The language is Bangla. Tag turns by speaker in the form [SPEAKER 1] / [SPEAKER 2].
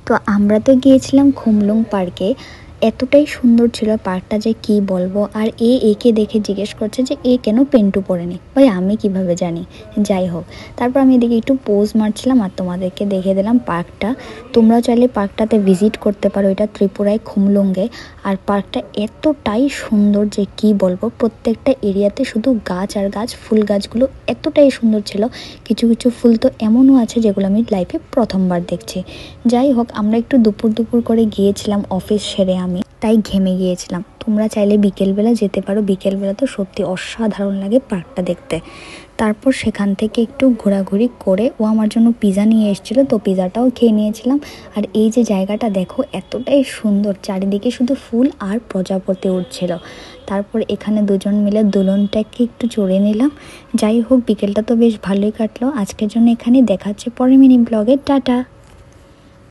[SPEAKER 1] তো আমরা তো গিয়েছিলাম খুমলুং পার্কে। এতটাই সুন্দর ছিল পার্কটা যে কি বলবো। আর একে দেখে জিজ্ঞেস করছে যে এ কেন পেন্টু পরেনি। ভাই আমি কিভাবে জানি, যাই হোক। তারপর আমি এদিকে একটু পোজ মারছিলাম আর তোমাদেরকে দেখে দিলাম পার্কটা। তোমরাও চাইলে পার্কটাতে ভিজিট করতে পারো, এটা ত্রিপুরায় খুমলুঙ্গে। আর পার্কটা এতটাই সুন্দর যে কি বলবো, প্রত্যেকটা এরিয়াতে শুধু গাছ আর গাছ, ফুল গাছগুলো এতটাই সুন্দর ছিল। কিছু কিছু ফুল তো এমনও আছে যেগুলো আমি লাইফে প্রথমবার দেখছি। যাই হোক, আমরা একটু দুপুর দুপুর করে গিয়েছিলাম, অফিস সেরে আমি তাই ঘেমে গিয়েছিলাম। তোমরা চাইলে বিকেলবেলা যেতে পারো, বিকেলবেলা তো সত্যি অসাধারণ লাগে পার্কটা দেখতে। তারপর সেখান থেকে একটু ঘোরাঘুরি করে ও আমার জন্য পিৎজা নিয়ে এসেছিলো, তো পিৎজাটাও খেয়ে নিয়েছিলাম। আর এই যে জায়গাটা দেখো এতটাই সুন্দর, চারিদিকে শুধু ফুল আর প্রজাপতি উঠছিল। তারপর এখানে দুজন মিলে দুলনটাকে একটু চড়ে নিলাম। যাই হোক, বিকেলটা তো বেশ ভালোই কাটলো। আজকের জন্য এখানে দেখাচ্ছে পরের মিনি ব্লগে। টাটা।